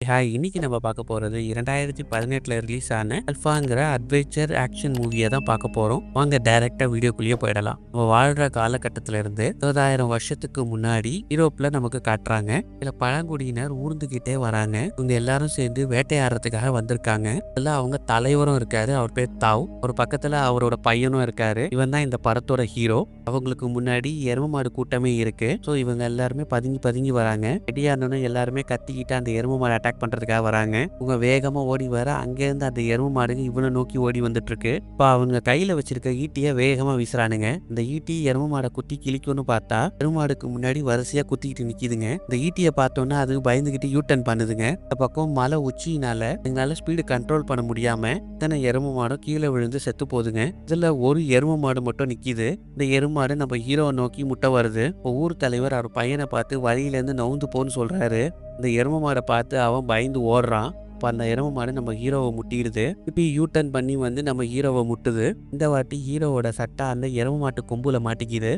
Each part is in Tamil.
ஹாய்! இன்னைக்கு நம்ம பார்க்க போறது 2018ல ரிலீஸ் ஆன அல்ஃபாங்கிற அட்வென்ச்சர் ஆக்ஷன் மூவிய தான் பார்க்க போறோம். வாங்க டைரக்ட்டா வீடியோக்குள்ளேயே போயிடலாம். நம்ம வாழ்ற காலகட்டத்தில இருந்து 20,000 வருஷத்துக்கு முன்னாடி யூரோப்ல நமக்கு காட்டுறாங்க. இதுல பழங்குடியினர் ஊர்ந்துகிட்டே வராங்க. இவங்க எல்லாரும் சேர்ந்து வேட்டையாடுறதுக்காக வந்திருக்காங்க. இதுல அவங்க தலைவரும் இருக்காரு. அவர் பேர் தாவ். ஒரு பக்கத்துல அவரோட பையனும் இருக்காரு. இவன் தான் இந்த படத்தோட ஹீரோ. அவங்களுக்கு முன்னாடி எரும மாடு கூட்டமே இருக்கு. ஸோ இவங்க எல்லாருமே பதுங்கி பதுங்கி வராங்க. ரெடியானோன்னு எல்லாருமே கத்திக்கிட்டு அந்த எரும மாடு அட்டாக் பண்றதுக்காக வராங்க. இவங்க வேகமா ஓடி வர அங்கேருந்து அந்த எரும மாடுங்க இவனை நோக்கி ஓடி வந்துட்டு இருக்கு. இப்போ அவங்க கையில வச்சிருக்க ஈட்டியை வேகமா வீசுறானுங்க. இந்த ஈட்டி எரும மாடை குத்தி கிழிக்கும்னு பார்த்தா எரும மாடுக்கு முன்னாடி வரிசையா குத்திக்கிட்டு நிக்குதுங்க. இந்த ஈட்டியை பார்த்தோன்னா அது பயந்துகிட்டு யூட்டன் பண்ணுதுங்க. இந்த பக்கம் மலை உச்சியினால எங்களால ஸ்பீடு கண்ட்ரோல் பண்ண முடியாம இத்தனை எரும மாடும் கீழே விழுந்து செத்து போகுதுங்க. இதுல ஒரு எரும மாடு மட்டும் நிக்குது. இந்த எரும மாடு நம்ம ஹீரோவை நோக்கி முட்டை வருது. இப்போ ஊர் தலைவர் அவர் பையனை பார்த்து வழியிலேருந்து நவுந்து போன்னு சொல்றாரு. இந்த எரும மாடை பார்த்து அவன் பயந்து ஓடுறான். இப்போ அந்த எரும மாடு நம்ம ஹீரோவை முட்டிடுது. திருப்பி யூட்டன் பண்ணி வந்து நம்ம ஹீரோவை முட்டுது. இந்த வாட்டி ஹீரோவோட சட்டை அந்த எரும மாட்டு கொம்புல மாட்டிக்குது.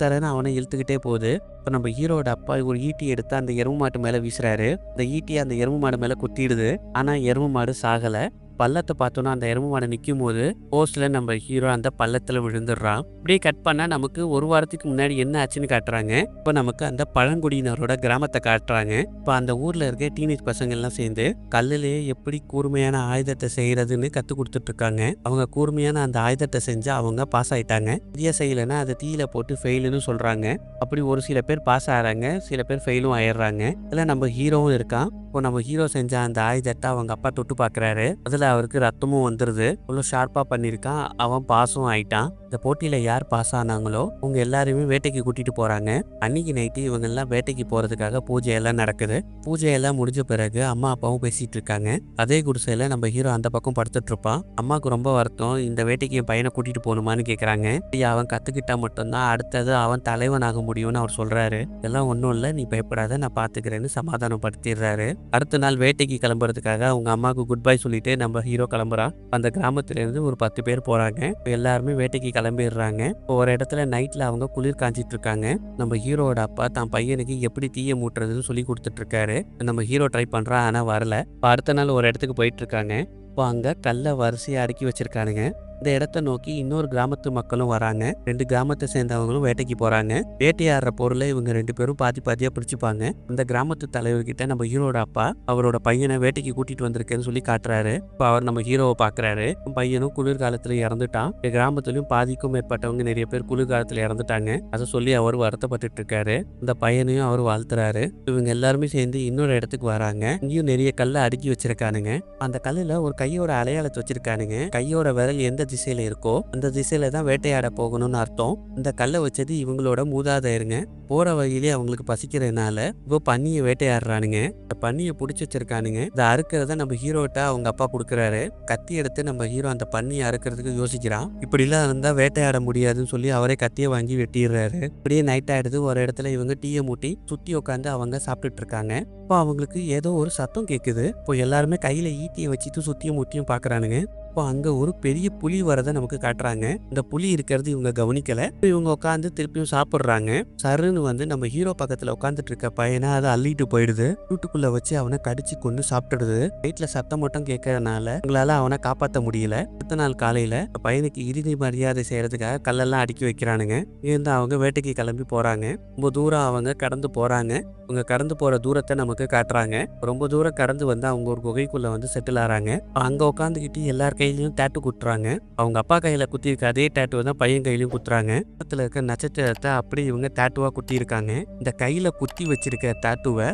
தரன்னு அவனை இழுத்துக்கிட்டே போகுது. இப்போ நம்ம ஹீரோட அப்பா ஒரு ஈட்டி எடுத்து அந்த எரும மாட்டு மேலே வீசுறாரு. அந்த ஈட்டி அந்த எரும மாடு மேலே குத்திடுது. ஆனால் எரும மாடு சாகலை. பள்ளத்தை பார்த்தோன்னா அந்த எரும மாடு நிற்கும் போது போஸ்ட்ல நம்ம ஹீரோ அந்த பள்ளத்தில் விழுந்துடுறான். இப்படியே கட் பண்ணால் நமக்கு ஒரு வாரத்துக்கு முன்னாடி என்ன ஆச்சுன்னு காட்டுறாங்க. இப்போ நமக்கு அந்த பழங்குடியினரோட கிராமத்தை காட்டுறாங்க. இப்போ அந்த ஊரில் இருக்க டீனேஜ் பசங்கள்லாம் சேர்ந்து கல்லுலேயே எப்படி கூர்மையான ஆயுதத்தை செய்யறதுன்னு கற்றுக் கொடுத்துட்டு இருக்காங்க. அவங்க கூர்மையான அந்த ஆயுதத்தை செஞ்சு அவங்க பாஸ் ஆயிட்டாங்க. சரியா செய்யலைன்னா அதை தீயில போட்டு ஃபெயிலுன்னு சொல்றாங்க. அப்படி ஒரு சில பேர் பாஸ் ஆகிறாங்க, சில பேர் ஃபெயிலும் ஆயிடுறாங்க. இதில் நம்ம ஹீரோவும் இருக்கான். இப்போ நம்ம ஹீரோ செஞ்ச அந்த ஆயுதத்தை அவங்க அப்பா தொட்டு பார்க்குறாரு. அதில் அவருக்கு ரத்தமும் வந்துடுது. அவ்வளோ ஷார்ப்பாக பண்ணியிருக்கான். அவன் பாஸும் ஆயிட்டான். இந்த போட்டியில் யார் பாஸ் ஆனாங்களோ அவங்க எல்லாருமே வேட்டைக்கு கூட்டிட்டு போறாங்க. அன்னைக்கு நைட்டு இவங்க எல்லாம் வேட்டைக்கு போறதுக்காக பூஜையெல்லாம் நடக்குது. பூஜையெல்லாம் முடிஞ்ச பிறகு அம்மா அப்பாவும் பேசிட்டு இருக்காங்க. அதே குடிசையில நம்ம ஹீரோ அந்த பக்கம் படுத்துட்டு இருப்பான். அம்மாவுக்கு ரொம்ப வருத்தம். இந்த வேட்டைக்கு என் பையனை கூட்டிட்டு போகணுமான்னு கேட்குறாங்க. அவன் கத்துக்கிட்டா மட்டும்தான் அடுத்தது அவன் தலைவன் ஆக முடியும்னு அவர் சொல்றாரு. இதெல்லாம் ஒன்றும் இல்லை, நீ பயப்படாத, நான் பார்த்துக்கிறேன்னு சமாதானப்படுத்திடுறாரு. அடுத்த நாள் வேட்டைக்கு கிளம்புறதுக்காக அவங்க அம்மாவுக்கு குட் பை சொல்லிட்டு நம்ம ஹீரோ கிளம்புறான். அந்த கிராமத்துல இருந்து ஒரு 10 பேர் போறாங்க. எல்லாருமே வேட்டைக்கு கிளம்பிடுறாங்க. ஒரு இடத்துல நைட்ல அவங்க குளிர் காஞ்சிட்டு இருக்காங்க. நம்ம ஹீரோட அப்பா தான் பையனுக்கு எப்படி தீய மூட்டுறதுன்னு சொல்லி கொடுத்துட்டு இருக்காரு. நம்ம ஹீரோ ட்ரை பண்றான், ஆனா வரல. அடுத்த நாள் ஒரு இடத்துக்கு போயிட்டு இருக்காங்க. இப்போ அங்க கல்லை வரிசையா அடுக்கி வச்சிருக்கானுங்க. இந்த இடத்த நோக்கி இன்னொரு கிராமத்து மக்களும் வராங்க. 2 கிராமத்தை சேர்ந்தவங்களும் வேட்டைக்கு போறாங்க. வேட்டையாடுற பொருளை இவங்க 2 பேரும் பாதி பாதியா பிடிச்சுப்பாங்க. இந்த கிராமத்து தலைவர்கிட்ட நம்ம ஹீரோட அப்பா அவரோட பையனை வேட்டைக்கு கூட்டிட்டு வந்திருக்கேன்னு சொல்லி காட்டுறாரு. இப்போ அவர் நம்ம ஹீரோவை பாக்குறாரு. பையனும் குளிர்காலத்துல இறந்துட்டான். இந்த கிராமத்துலயும் பாதிக்கும் மேற்பட்டவங்க நிறைய பேர் குளிர்காலத்துல இறந்துட்டாங்க. அதை சொல்லி அவர் வருத்தப்பட்டு இருக்காரு. இந்த பையனையும் அவர் வாழ்த்துறாரு. இவங்க எல்லாருமே சேர்ந்து இன்னொரு இடத்துக்கு வராங்க. இங்கேயும் நிறைய கல்லை அடுக்கி வச்சிருக்கானுங்க. அந்த கல்லுல ஒரு கையோட அடையாளத்தை வச்சிருக்கானுங்க. கையோட விரல் எந்த திசையில இருக்கோ அந்த திசையில தான் வேட்டையாட போகணும்னு அர்த்தம். இந்த கல்லை வச்சது இவங்களோட மூதாதையருங்க. போற வழியிலே அவங்களுக்கு பசிக்கிறதுனால இப்போ பன்னியை வேட்டையாடுறானுங்க. இந்த பன்னியை பிடிச்சி வச்சிருக்கானுங்க. இதை அறுக்கிறத நம்ம ஹீரோட்ட அவங்க அப்பா கொடுக்குறாரு. கத்தி எடுத்து நம்ம ஹீரோ அந்த பன்னியை அறுக்கிறதுக்கு யோசிக்கிறான். இப்படிலாம் இருந்தா வேட்டையாட முடியாதுன்னு சொல்லி அவரே கத்தியை வாங்கி வெட்டிடுறாரு. இப்படியே நைட் ஆயிடுது. ஒரு இடத்துல இவங்க டீயை மூட்டி சுத்தி உட்காந்து அவங்க சாப்பிட்டுட்டு இருக்காங்க. இப்போ அவங்களுக்கு ஏதோ ஒரு சத்தம் கேட்குது. இப்போ எல்லாருமே கையில ஈட்டியை வச்சுட்டு சுத்தியும் முட்டியும் பாக்குறானுங்க. இப்போ அங்க ஒரு பெரிய புலி வரதை நமக்கு காட்டுறாங்க. இந்த புலி இருக்கிறது இவங்க கவனிக்கல. இவங்க உட்காந்து திருப்பியும் சாப்பிடுறாங்க. சருன்னு வந்து நம்ம ஹீரோ பக்கத்துல உட்காந்துட்டு இருக்க பையனை அதை அள்ளிட்டு போயிடுது. வீட்டுக்குள்ள வச்சு அவனை கடிச்சு கொண்டு சாப்பிட்டுடுது. நைட்ல சத்தம் மட்டும் கேட்கறதுனால எங்களால அவனை காப்பாற்ற முடியல. அடுத்த நாள் காலையில பையனுக்கு இறுதி மரியாதை செய்யறதுக்காக கல்லெல்லாம் அடுக்கி வைக்கிறானுங்க. இருந்து அவங்க வேட்டைக்கு கிளம்பி போறாங்க. ரொம்ப தூரம் அவங்க கடந்து போறாங்க. அவங்க கடந்து போற தூரத்தை நமக்கு காட்டுறாங்க. ரொம்ப தூரம் கடந்து வந்து அவங்க ஒரு குகைக்குள்ள வந்து செட்டில் ஆறாங்க. அங்க உட்காந்துக்கிட்டு எல்லார் கையிலயும் டேட்டு குத்துறாங்க. அவங்க அப்பா கையில குத்தி இருக்க அதே டேட்டுவை தான் பையன் கையிலயும் குத்துறாங்க. பக்கத்துல இருக்க நட்சத்திரத்தை அப்படி இவங்க டேட்டுவா குத்தி இருக்காங்க. இந்த கையில குத்தி வச்சிருக்க டேட்டுவை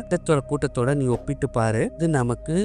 கூட்டத்தோட நீ ஒப்பிட்டு பாரு, இது நமக்கு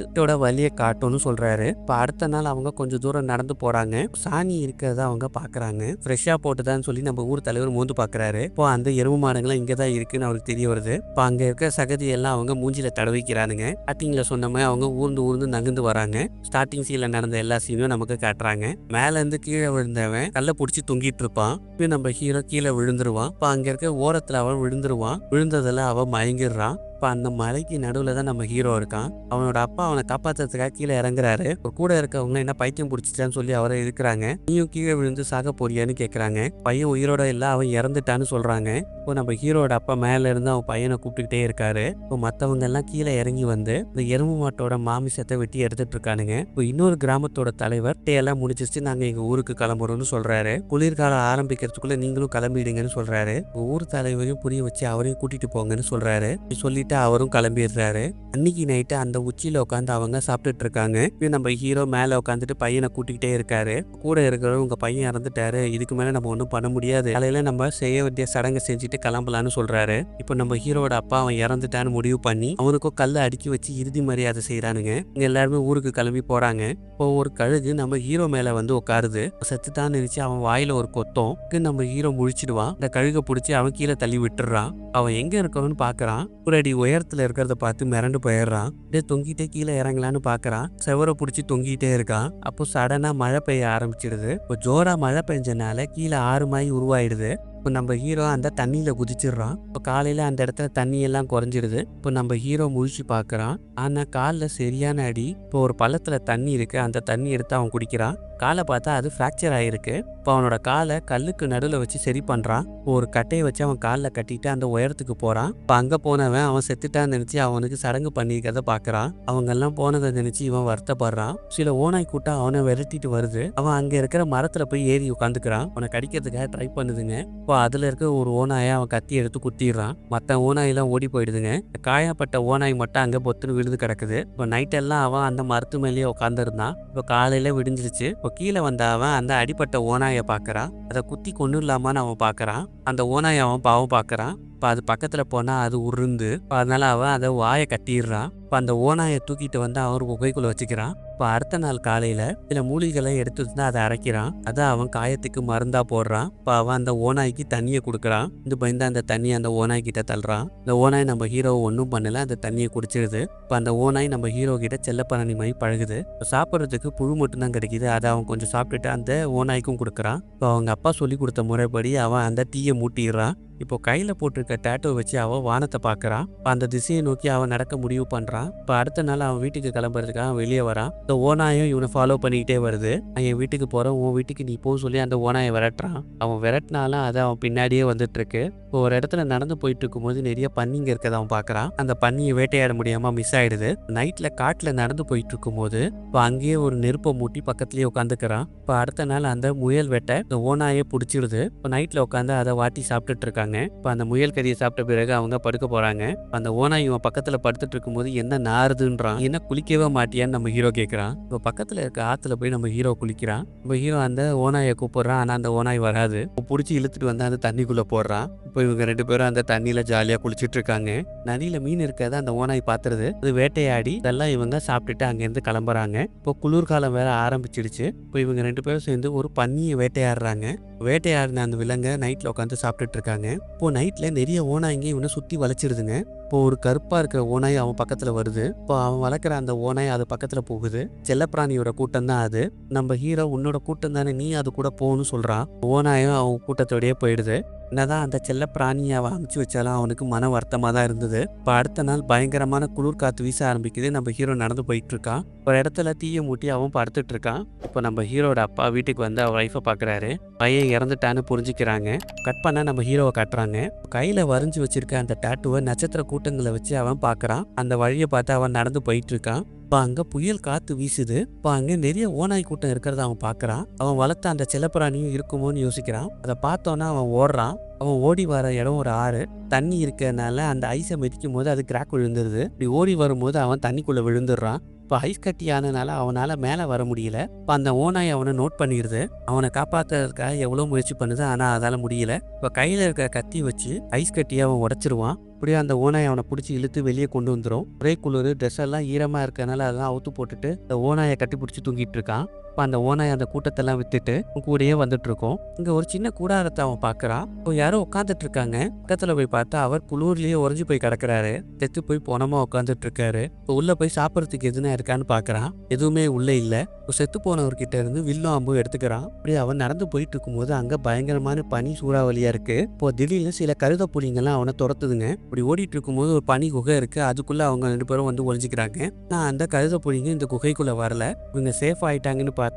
வழியை காட்டும்னு சொல்றாரு. இப்ப அடுத்த நாள் அவங்க கொஞ்சம் தூரம் நடந்து போறாங்க. சாணி இருக்கிறத அவங்க பாக்குறாங்க. ஃப்ரெஷ்ஷா போட்டுதான்னு சொல்லி நம்ம ஊர் தலைவர் மோந்து பாக்குறாரு. இப்போ அந்த எரும மாடுங்களாம் இங்கதான் இருக்குன்னு அவருக்கு தெரிய வருது. இப்போ அங்க இருக்க சகதி எல்லாம் அவங்க மூஞ்சில தடவிக்கிறானுங்க. ஸ்டார்டிங்ல சொன்ன மாதிரி அவங்க ஊர்ந்து நகர்ந்து வராங்க. ஸ்டார்டிங் சீன்ல நடந்த எல்லா சீனும் நமக்கு காட்டுறாங்க. மேல இருந்து கீழே விழுந்தவன் கல்ல புடிச்சு தொங்கிட்டு இருப்பான். இப்போ நம்ம ஹீரோ கீழே விழுந்துருவான். இப்போ அங்க இருக்க ஓரத்துல அவன் விழுந்துருவான். விழுந்ததுல அவன் மயங்கிடுறான். இப்போ அந்த மலைக்கு நடுவில் தான் நம்ம ஹீரோ இருக்கான். அவனோட அப்பா அவனை காப்பாற்றுறதுக்காக கீழே இறங்குறாரு. இப்போ கூட இருக்கவங்க என்ன பைத்தியம் பிடிச்சிட்டான்னு சொல்லி அவரை இருக்கிறாங்க. நீயும் கீழே விழுந்து சாக போறியான்னு கேட்குறாங்க. பையன் உயிரோட இல்லை, அவன் இறந்துட்டான்னு சொல்கிறாங்க. இப்போ நம்ம ஹீரோட அப்பா மேலே இருந்து அவன் பையனை கூப்பிட்டுக்கிட்டே இருக்காரு. இப்போ மற்றவங்க எல்லாம் கீழே இறங்கி வந்து இந்த எறும்பு மாட்டோட மாமிசத்தை வெட்டி எடுத்துட்டு இருக்கானுங்க. இப்போ இன்னொரு கிராமத்தோட தலைவர் எல்லாம் முடிச்சிச்சு, நாங்கள் எங்கள் ஊருக்கு கிளம்புறோம்னு சொல்றாரு. குளிர்காலம் ஆரம்பிக்கிறதுக்குள்ள நீங்களும் கிளம்பிடுங்கன்னு சொல்றாரு. ஊர் தலைவரையும் புரிய வச்சு அவரையும் கூட்டிட்டு போங்கன்னு சொல்றாரு. சொல்லிட்டு அவரும் கிளம்பிடுறாரு. அன்னைக்கு நைட்டு அந்த உச்சியில உட்காந்து அவங்க சாப்பிட்டுட்டு இருக்காங்க. நம்ம ஹீரோ மேல உட்காந்துட்டு பையனை கூட்டிக்கிட்டே இருக்காரு. கூட இருக்கிறவங்க உங்க பையன் இறந்துட்டாரு, இதுக்கு மேல நம்ம ஒன்றும் பண்ண முடியாது, காலையில நம்ம செய்ய வேண்டிய சடங்கை செஞ்சுட்டு கிளம்பலான்னு சொல்றாரு. இப்போ நம்ம ஹீரோட அப்பா அவன் இறந்துட்டான்னு முடிவு பண்ணி அவனுக்கும் கல்லை அடுக்கி வச்சு இறுதி மரியாதை செய்யறானுங்க. இங்க எல்லாருமே ஊருக்கு கிளம்பி போறாங்க. இப்போ ஒரு கழுகு நம்ம ஹீரோ மேல வந்து உட்காருது. செத்துட்டான்னு நினைச்சு அவன் வாயில ஒரு கொத்தம் நம்ம ஹீரோ முழிச்சிடுவான். இந்த கழுகை பிடிச்சி அவன் கீழே தள்ளி விட்டுறான். அவன் எங்க இருக்கவன்னு பாக்குறான். ஒரு அடி உயரத்துல இருக்கிறத பார்த்து மிரண்டு போயிடுறான். அப்படியே தொங்கிட்டே கீழே இறங்கலான்னு பாக்குறான். செவரை பிடிச்சி தொங்கிட்டே இருக்கான். அப்போ சடனா மழை பெய்ய ஆரம்பிச்சிடுது. இப்போ ஜோரா மழை பெஞ்சனால கீழே ஆறு மாய் உருவாயிடுது. இப்போ நம்ம ஹீரோ அந்த தண்ணியில குதிச்சிடுறான். இப்போ காலையில அந்த இடத்துல தண்ணி எல்லாம் குறைஞ்சிடுது. இப்போ நம்ம ஹீரோ முழிச்சு பாக்குறான். ஆனா காலில் சரியான அடி. இப்போ ஒரு பள்ளத்துல தண்ணி இருக்கு, அந்த தண்ணி எடுத்து அவன் குடிக்கிறான். காலை பார்த்தா அது ஃப்ராக்சர் ஆயிருக்கு. இப்போ அவனோட காலை கல்லுக்கு நடுவில் வச்சு சரி பண்றான். ஒரு கட்டையை வச்சு அவன் காலில் கட்டிட்டு அந்த உயரத்துக்கு போறான். இப்போ அங்க போனவன் அவன் செத்துட்டான்னு நினைச்சு அவனுக்கு சடங்கு பண்ணிக்கிறத பாக்குறான். அவங்க எல்லாம் போனதை நினைச்சு இவன் வருத்தப்படுறான். சில ஓனாய் கூட்டம் அவனை விரட்டிட்டு வருது. அவன் அங்க இருக்கிற மரத்துல போய் ஏறி உட்காந்துக்கிறான். அவனை கடிக்கிறதுக்காக ட்ரை பண்ணுதுங்க. இப்போ அதுல இருக்க ஒரு ஓனாயை அவன் கத்தி எடுத்து குத்திடுறான். மற்ற ஓனாயெல்லாம் ஓடி போயிடுதுங்க. காயப்பட்ட ஓனாய் மட்டும் அங்க பொத்துன்னு விழுது கிடக்குது. இப்போ நைட் எல்லாம் அவன் அந்த மரத்து மேலேயே உட்காந்துருந்தான். இப்போ காலையில விடிஞ்சிருச்சு. கீழே வந்த அவன் அந்த அடிப்பட்ட ஓனாயை பார்க்கறான். அதை குத்தி கொன்னுடலாமான்னு அவன் பார்க்கறான். அந்த ஓனாயை அவன் பாவம் பார்க்கறான். இப்போ அது பக்கத்துல போனா அது உருந்து. அதனால அவன் அதை வாயை கட்டிடுறான். இப்போ அந்த ஓனாயை தூக்கிட்டு வந்து அவன் குகைக்குள்ள வச்சுக்கிறான். இப்போ அடுத்த நாள் காலையில சில மூலிகளை எடுத்து வந்து அதை அரைக்கிறான். அதை அவன் காயத்துக்கு மருந்தா போடுறான். இப்போ அவன் அந்த ஓனாய்க்கு தண்ணியை கொடுக்குறான். இது பயந்து அந்த தண்ணியை அந்த ஓனாய் கிட்ட தள்ளுறான். இந்த ஓனாய் நம்ம ஹீரோவை ஒன்றும் பண்ணல, அந்த தண்ணியை குடிச்சிடுது. இப்போ அந்த ஓனாய் நம்ம ஹீரோ கிட்ட செல்லப்பிராணி மாதிரி பழகுது. இப்போ சாப்பிட்றதுக்கு புழு மட்டும்தான் கிடைக்குது. அதை அவன் கொஞ்சம் சாப்பிட்டுட்டு அந்த ஓனாய்க்கும் கொடுக்குறான். இப்போ அவங்க அப்பா சொல்லி கொடுத்த முறைப்படி அவன் அந்த தீயை மூட்டிடுறான். இப்போ கையில போட்டிருக்க டேட்டோ வச்சு அவன் வானத்தை பார்க்கறான். அந்த திசையை நோக்கி அவன் நடக்க முடிவு பண்றான். இப்போ அடுத்த நாள் அவன் வீட்டுக்கு கிளம்புறதுக்காக வெளியே வரான். இந்த ஓனாயும் இவனை ஃபாலோ பண்ணிக்கிட்டே வருது. என் வீட்டுக்கு போறேன், உன் வீட்டுக்கு நீ போ சொல்லி அந்த ஓனாயை விரட்டுறான். அவன் விரட்டினாலும் அதை அவன் பின்னாடியே வந்துட்டு இருக்கு. இப்போ ஒரு இடத்துல நடந்து போயிட்டு இருக்கும்போது நிறைய பன்னிங்க இருக்கிறத அவன் பார்க்கறான். அந்த பன்னியை வேட்டையாட முடியாம மிஸ் ஆயிடுது. நைட்ல காட்டுல நடந்து போயிட்டு இருக்கும்போது இப்போ அங்கேயே ஒரு நெருப்பை மூட்டி பக்கத்துலயே உட்காந்துக்கிறான். இப்போ அடுத்த நாள் அந்த முயல் வெட்ட இந்த ஓனாயை பிடிச்சிடுது. இப்போ நைட்ல உட்காந்து அதை வாட்டி சாப்பிட்டுட்டு இருக்காங்க. இப்போ அந்த முயல் கறியை சாப்பிட்ட பிறகு அவங்க படுக்க போறாங்க. அந்த ஓனாய் இவன் பக்கத்துல படுத்துட்டு இருக்கும்போது என்ன நாறுதுன்றான். என்ன குளிக்கவே மாட்டியான்னு நம்ம ஹீரோ கேட்கறான். இப்போ பக்கத்துல இருக்க ஆத்துல போய் நம்ம ஹீரோ குளிக்கிறான். இப்போ ஹீரோ அந்த ஓனாயை கூப்பிடுறான். ஆனா அந்த ஓனாய் வராது. பிடிச்சி இழுத்துட்டு வந்து அந்த தண்ணிக்குள்ள போடுறான். இப்போ இவங்க ரெண்டு பேரும் அந்த தண்ணியில ஜாலியா குளிச்சுட்டு இருக்காங்க. நதியில மீன் இருக்கிறத அந்த ஓனாய் பாத்துருது. அது வேட்டையாடி இதெல்லாம் இவங்க சாப்பிட்டுட்டு அங்கேருந்து கிளம்புறாங்க. இப்போ குளிர்காலம் வேற ஆரம்பிச்சிடுச்சு. இப்போ இவங்க ரெண்டு பேரும் சேர்ந்து ஒரு பன்னியை வேட்டையாடுறாங்க. வேட்டையாடின அந்த விலங்கை நைட்ல உட்காந்து சாப்பிட்டுட்டு இருக்காங்க. இப்போ நைட்ல நிறைய ஓனாய்ங்க இவனை சுத்தி வளைச்சிடுதுங்க. இப்போ ஒரு கருப்பா இருக்கிற ஓனாய் அவன் பக்கத்துல வருது. இப்போ அவன் வளர்க்குற அந்த ஓனாய் அது பக்கத்துல போகுது. செல்லப்பிராணியோட கூட்டம் தான் அது. நம்ம ஹீரோ உன்னோட கூட்டம் தானே, நீ அது கூட போகணும்னு சொல்றான். ஓனாயும் அவன் கூட்டத்தோடயே போயிடுது. என்னதான் அந்த செல்ல பிராணியை அவன் அமுச்சு வச்சாலும் அவனுக்கு மன வருத்தமாக தான் இருந்தது. இப்போ அடுத்த நாள் பயங்கரமான குளிர் காற்று வீச ஆரம்பிக்குது. நம்ம ஹீரோ நடந்து போயிட்டு இருக்கான். ஒரு இடத்துல தீயை மூட்டி அவன் படுத்துட்டு இருக்கான். இப்போ நம்ம ஹீரோட அப்பா வீட்டுக்கு வந்து அவர் ஒய்ஃபை பார்க்குறாரு. பையன் இறந்துட்டான்னு புரிஞ்சுக்கிறாங்க. கட் பண்ண நம்ம ஹீரோவை காட்டுறாங்க. கையில் வரைஞ்சி வச்சிருக்க அந்த டாட்டுவை நட்சத்திர கூட்டங்களை வச்சு அவன் பார்க்குறான். அந்த வழியை பார்த்து அவன் நடந்து போயிட்டு இருக்கான். இப்போ அங்கே புயல் காற்று வீசுது. இப்போ அங்கே நிறைய ஓனாய் கூட்டம் இருக்கிறத அவன் பார்க்குறான். அவன் வளர்த்த அந்த செல்லப்பிராணியும் இருக்குமோன்னு யோசிக்கிறான். அதை பார்த்தோன்னா அவன் ஓடுறான். அவன் ஓடி வர இடம் ஒரு ஆறு. தண்ணி இருக்கிறதுனால அந்த ஐஸை மிதிக்கும் போது அது கிராக் விழுந்துருது. இப்படி ஓடி வரும்போது அவன் தண்ணிக்குள்ளே விழுந்துடுறான். இப்போ ஐஸ் கட்டி ஆனதுனால அவனால் மேலே வர முடியல. இப்போ அந்த ஓனாய் அவனை நோட் பண்ணிடுது. அவனை காப்பாற்றுறதுக்காக எவ்வளோ முயற்சி பண்ணுது, ஆனால் அதால் முடியல. இப்போ கையில் இருக்கிற கத்தி வச்சு ஐஸ் கட்டியை அவன் உடச்சிருவான். அப்படியே அந்த ஓனாய் அவனை பிடிச்சி இழுத்து வெளியே கொண்டு வந்துடும். ஒரே குளிர், ட்ரெஸ் எல்லாம் ஈரமாக இருக்கிறதுனால அதெல்லாம் அவுத்து போட்டுட்டு இந்த ஓனாயை கட்டி பிடிச்சி தூங்கிட்டு இருக்கான். அப்ப அந்த ஓநாய் அந்த கூட்டத்தெல்லாம் விட்டுட்டு கூடயே வந்துட்டு இருக்கும். இங்க ஒரு சின்ன கூடாரத்தை அவன் பார்க்கறான். இப்போ யாரோ உட்காந்துட்டு இருக்காங்க. பக்கத்துல போய் பார்த்தா அவர் குளூர்லயே உறைஞ்சு போய் கிடக்குறாரு. செத்து போய் பொணமா உட்காந்துட்டு இருக்காரு. இப்போ உள்ள போய் சாப்பிட்றதுக்கு எதுனா இருக்கான்னு பார்க்கறான். எதுவுமே உள்ள இல்ல. இப்போ செத்து போனவர்கிட்ட இருந்து வில்லும் அம்பும் எடுத்துக்கிறான். அப்படி அவன் நடந்து போயிட்டு இருக்கும்போது அங்க பயங்கரமான பனி சூறாவளியா இருக்கு. இப்போ திடீர்னு சில கழுத புலிங்கெல்லாம் அவனை துரத்துதுங்க. இப்படி ஓடிட்டு இருக்கும்போது ஒரு பனி குகை இருக்கு. அதுக்குள்ள அவங்க 2 பேரும் வந்து ஒளிஞ்சுக்கிறாங்க. நான் அந்த கழுத புலிங்க இந்த குகைக்குள்ள வரல. இவங்க சேஃப் ஆயிட்டாங்கன்னு பார்த்தா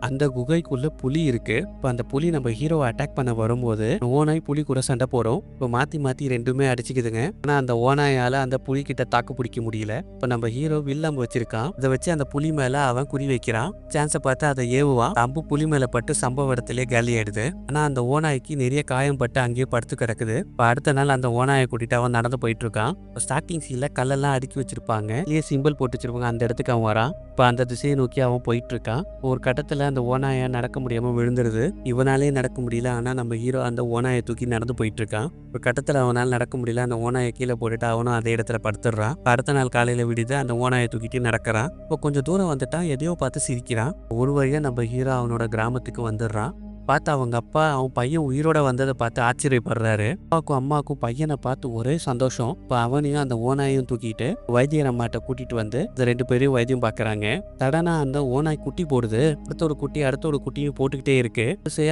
அந்த குகைக்குள்ள புலி இருக்கு. இப்போ அந்த புலி நம்ம ஹீரோவை அட்டாக் பண்ண வரும்போது ஓநாய் புலி கூட சண்டை போடும். இப்போ மாத்தி மாத்தி ரெண்டுமே அடிச்சுக்குதுங்க. ஆனா அந்த ஓநாயால அந்த புலி கிட்ட தாக்கு பிடிக்க முடியல. இப்போ நம்ம ஹீரோ வில்லம்பு வச்சிருக்கான். இதை வச்சு அந்த புலி மேல அவன் குறி வைக்கிறான். சான்ஸை பார்த்து அதை ஏவுவான். அம்பு புலி மேல பட்டு சம்பவ இடத்திலே காலி ஆயிடுது. ஆனா அந்த ஓநாய்க்கு நிறைய காயம் பட்டு அங்கேயே படுத்து கிடக்குது. இப்போ அடுத்த நாள் அந்த ஓநாயை கூட்டிட்டு அவன் நடந்து போயிட்டு இருக்கான். இப்போ ஸ்டார்டிங் சீன்ல கல்லெல்லாம் அடுக்கி வச்சிருப்பாங்க. இல்லையே சிம்பிள் போட்டு வச்சிருப்பாங்க. அந்த இடத்துக்கு அவன் வரான். இப்போ அந்த திசையை நோக்கி அவன் போயிட்டு இருக்கான். ஒரு கட்டத்துல அந்த ஓநாயை நடக்க முடியாம விழுந்துருது. இவனாலே நடக்க முடியல. ஆனா நம்ம ஹீரோ அந்த ஓநாயை தூக்கி நடந்து போயிட்டு இருக்கான். ஒரு கட்டத்துல அவனால் நடக்க முடியல. அந்த ஓநாயை கீழே போட்டுட்டு அவனும் அதே இடத்துல படுத்துடுறான். அடுத்த நாள் காலையில விடுது. அந்த ஓநாயை தூக்கிட்டு நடக்கிறான். இப்போ கொஞ்சம் தூரம் வந்துட்டான். எதையோ பார்த்து சிரிக்கிறான். ஒரு வழியா நம்ம ஹீரோ அவனோட கிராமத்துக்கு வந்துடுறான். பார்த்து அவங்க அப்பா அவன் பையன் உயிரோட வந்ததை பார்த்து ஆச்சரியப்படுறாரு. அப்பாவுக்கும் அம்மாவுக்கும் பையனை பார்த்து ஒரே சந்தோஷம். இப்போ அவனையும் அந்த ஓநாயையும் தூக்கிட்டு வைத்தியர் அம்மாட்ட கூட்டிட்டு வந்து இந்த 2 பேரையும் வைத்தியம் பார்க்கறாங்க. சடனா அந்த ஓநாய் குட்டி போடுது. அடுத்த ஒரு குட்டியும் போட்டுக்கிட்டே இருக்கு.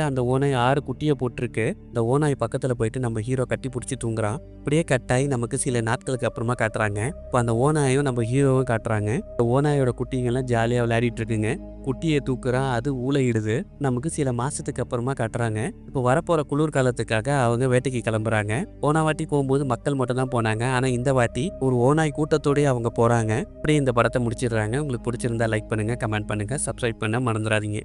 அந்த ஓநாய் 6 குட்டியை போட்டிருக்கு. இந்த ஓநாய் பக்கத்துல போயிட்டு நம்ம ஹீரோ கட்டி பிடிச்சி தூங்குறான். அப்படியே கட்டாயி நமக்கு சில நாட்களுக்கு அப்புறமா காட்டுறாங்க. இப்போ அந்த ஓநாயும் நம்ம ஹீரோவும் காட்டுறாங்க. இந்த ஓநாயோட குட்டிங்கெல்லாம் ஜாலியா விளையாடிட்டு இருக்குங்க. குட்டியை தூக்குறான். அது ஊளையிடுது. நமக்கு சில மாசத்துக்கு அப்புறமா காட்டுறாங்க. இப்போ வரப்போற குளிர்காலத்துக்காக அவங்க வேட்டைக்கு கிளம்புறாங்க. போன வாட்டி போகும்போது மக்கள் மட்டும் தான் போனாங்க. ஆனா இந்த வாட்டி ஒரு ஓநாய் கூட்டத்தோடய அவங்க போறாங்க. அப்படியே இந்த படத்தை முடிச்சிடுறாங்க. உங்களுக்கு பிடிச்சிருந்தா லைக் பண்ணுங்க, கமெண்ட் பண்ணுங்க, சப்ஸ்கிரைப் பண்ண மறந்துடாதீங்க.